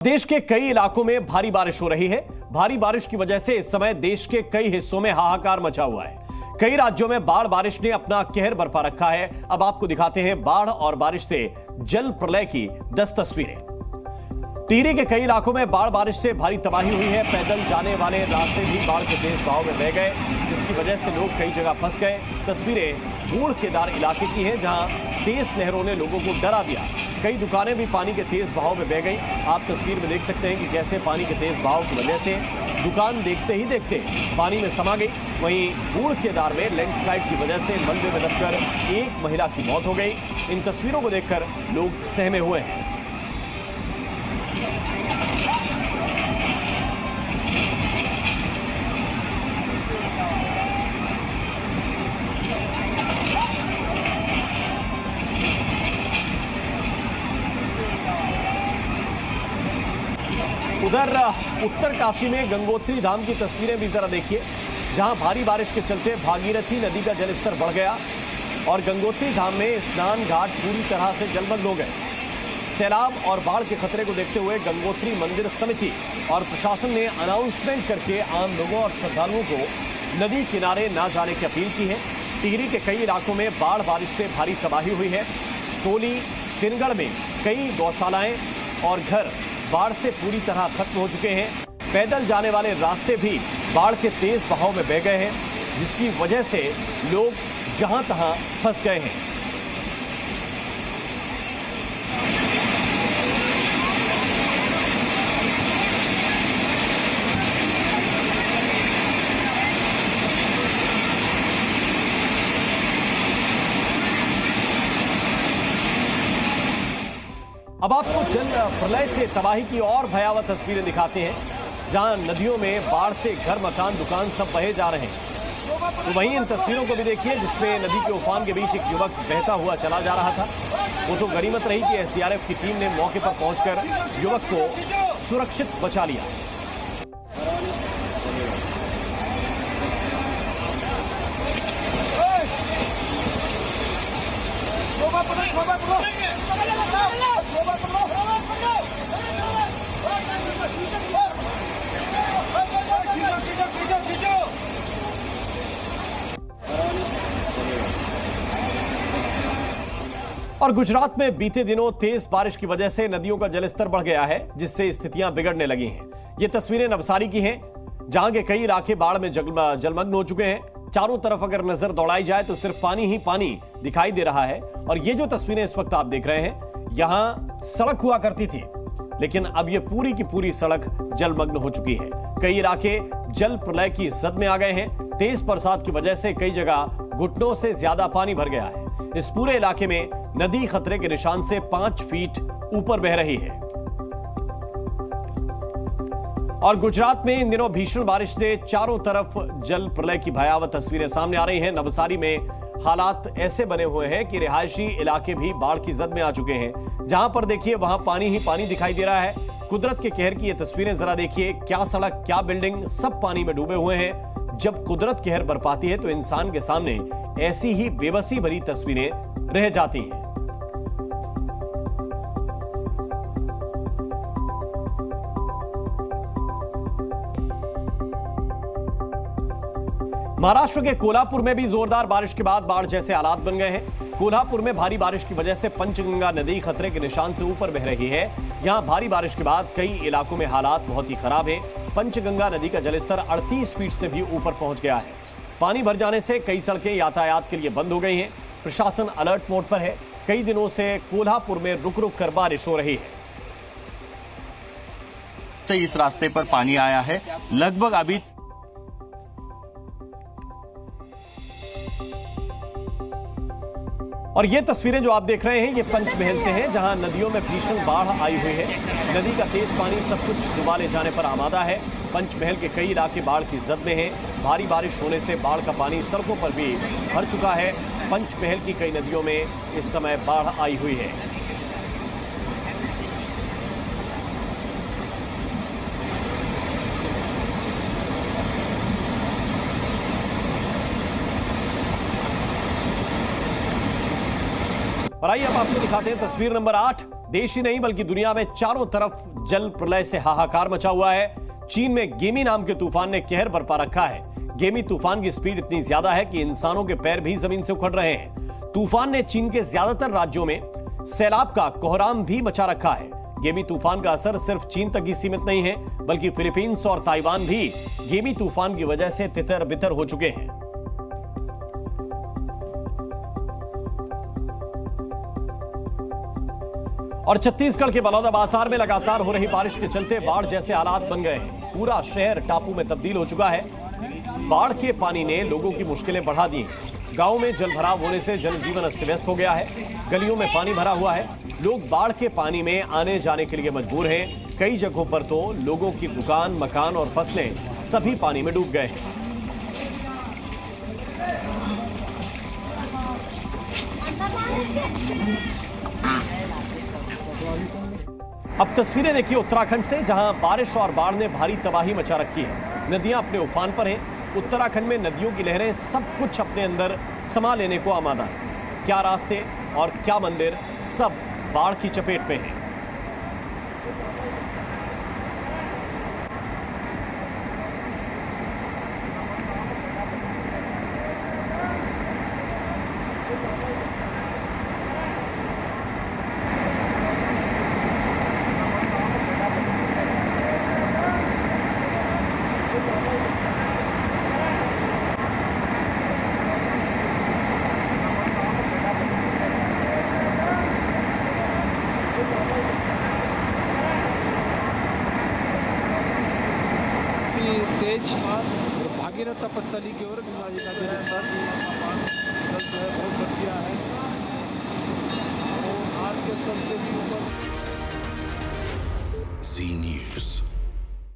देश के कई इलाकों में भारी बारिश हो रही है। भारी बारिश की वजह से इस समय देश के कई हिस्सों में हाहाकार मचा हुआ है। कई राज्यों में बाढ़ बारिश ने अपना कहर बरपा रखा है। अब आपको दिखाते हैं बाढ़ और बारिश से जल प्रलय की 10 तस्वीरें। टिहरी के कई इलाकों में बाढ़ बारिश से भारी तबाही हुई है। पैदल जाने वाले रास्ते भी बाढ़ के तेज बहाव में बह गए, जिसकी वजह से लोग कई जगह फंस गए। तस्वीरें बूढ़ केदार इलाके की हैं, जहां तेज लहरों ने लोगों को डरा दिया। कई दुकानें भी पानी के तेज बहाव में बह गई। आप तस्वीर में देख सकते हैं कि कैसे पानी के तेज बहाव की वजह से दुकान देखते ही देखते पानी में समा गई। वहीं बूढ़ केदार में लैंडस्लाइड की वजह से मलबे में दबकर एक महिला की मौत हो गई। इन तस्वीरों को देखकर लोग सहमे हुए हैं। उधर उत्तर काशी में गंगोत्री धाम की तस्वीरें भी जरा देखिए, जहां भारी बारिश के चलते भागीरथी नदी का जलस्तर बढ़ गया और गंगोत्री धाम में स्नान घाट पूरी तरह से जलमग्न हो गए। सैलाब और बाढ़ के खतरे को देखते हुए गंगोत्री मंदिर समिति और प्रशासन ने अनाउंसमेंट करके आम लोगों और श्रद्धालुओं को नदी किनारे न जाने की अपील की है। टिहरी के कई इलाकों में बाढ़ बारिश से भारी तबाही हुई है। टोली तिनगढ़ में कई गौशालाएं और घर बाढ़ से पूरी तरह खत्म हो चुके हैं। पैदल जाने वाले रास्ते भी बाढ़ के तेज बहाव में बह गए हैं, जिसकी वजह से लोग जहां तहां फंस गए हैं। अब आपको जल प्रलय से तबाही की और भयावह तस्वीरें दिखाते हैं, जहां नदियों में बाढ़ से घर मकान दुकान सब बहे जा रहे हैं। तो वहीं इन तस्वीरों को भी देखिए, जिसमें नदी के उफान के बीच एक युवक बहता हुआ चला जा रहा था। वो तो गनीमत रही कि एसडीआरएफ की टीम ने मौके पर पहुंचकर युवक को सुरक्षित बचा लिया। और गुजरात में बीते दिनों तेज बारिश की वजह से नदियों का जलस्तर बढ़ गया है, जिससे स्थितियां बिगड़ने लगी हैं। ये तस्वीरें नवसारी की हैं, जहां के कई इलाके बाढ़ में जलमग्न हो चुके हैं। चारों तरफ अगर नजर दौड़ाई जाए तो सिर्फ पानी ही पानी दिखाई दे रहा है। और ये जो तस्वीरें इस वक्त आप देख रहे हैं, यहां सड़क हुआ करती थी, लेकिन अब ये पूरी की पूरी सड़क जलमग्न हो चुकी है। कई इलाके जल प्रलय की जद में आ गए हैं। तेज बरसात की वजह से कई जगह घुटनों से ज्यादा पानी भर गया है। इस पूरे इलाके में नदी खतरे के निशान से 5 फीट ऊपर बह रही है। और गुजरात में इन दिनों भीषण बारिश से चारों तरफ जल प्रलय की भयावह तस्वीरें सामने आ रही हैं। नवसारी में हालात ऐसे बने हुए हैं कि रिहायशी इलाके भी बाढ़ की जद में आ चुके हैं। जहां पर देखिए वहां पानी ही पानी दिखाई दे रहा है। कुदरत के कहर की ये तस्वीरें जरा देखिए, क्या सड़क क्या बिल्डिंग सब पानी में डूबे हुए हैं। जब कुदरत कहर बरपाती है तो इंसान के सामने ऐसी ही बेबसी भरी तस्वीरें रह जाती हैं। महाराष्ट्र के कोल्हापुर में भी जोरदार बारिश के बाद बाढ़ जैसे हालात बन गए हैं। कोल्हापुर में भारी बारिश की वजह से पंचगंगा नदी खतरे के निशान से ऊपर बह रही है। यहां भारी बारिश के बाद कई इलाकों में हालात बहुत ही खराब है। पंचगंगा नदी का जलस्तर 38 फीट से भी ऊपर पहुंच गया है। पानी भर जाने से कई सड़कें यातायात के लिए बंद हो गई हैं। प्रशासन अलर्ट मोड पर है। कई दिनों से कोल्हापुर में रुक रुक कर बारिश हो रही है। इस रास्ते पर पानी आया है। लगभग अभी और ये तस्वीरें जो आप देख रहे हैं, ये पंचमहल से हैं, जहां नदियों में भीषण बाढ़ आई हुई है। नदी का तेज पानी सब कुछ डुबा ले जाने पर आमादा है। पंचमहल के कई इलाके बाढ़ की जद में हैं। भारी बारिश होने से बाढ़ का पानी सड़कों पर भी भर चुका है। पंचमहल की कई नदियों में इस समय बाढ़ आई हुई है। और आइए अब आपको दिखाते हैं तस्वीर नंबर 8। देश ही नहीं बल्कि दुनिया में चारों तरफ जल प्रलय से हाहाकार मचा हुआ है। चीन में गेमी नाम के तूफान ने कहर बरपा रखा है। गेमी तूफान की स्पीड इतनी ज्यादा है कि इंसानों के पैर भी जमीन से उखड़ रहे हैं। तूफान ने चीन के ज्यादातर राज्यों में सैलाब का कोहराम भी मचा रखा है। गेमी तूफान का असर सिर्फ चीन तक ही सीमित नहीं है, बल्कि फिलीपींस और ताइवान भी गेमी तूफान की वजह से तितर बितर हो चुके हैं। और छत्तीसगढ़ के बलौदाबाजार में लगातार हो रही बारिश के चलते बाढ़ जैसे हालात बन गए हैं। पूरा शहर टापू में तब्दील हो चुका है। बाढ़ के पानी ने लोगों की मुश्किलें बढ़ा दी हैं। गांव में जलभराव होने से जनजीवन अस्त व्यस्त हो गया है। गलियों में पानी भरा हुआ है। लोग बाढ़ के पानी में आने जाने के लिए मजबूर हैं। कई जगहों पर तो लोगों की दुकान, मकान और फसलें सभी पानी में डूब गए हैं। अब तस्वीरें देखिए उत्तराखंड से, जहां बारिश और बाढ़ ने भारी तबाही मचा रखी है। नदियां अपने उफान पर हैं। उत्तराखंड में नदियों की लहरें सब कुछ अपने अंदर समा लेने को आमादा है। क्या रास्ते और क्या मंदिर, सब बाढ़ की चपेट में हैं। तेज और भागीरथ तपस्थली की ओर गंगा जी का जलस्तर जो है बहुत बढ़ गया है और आज के स्तर से भी ऊपर। Z News.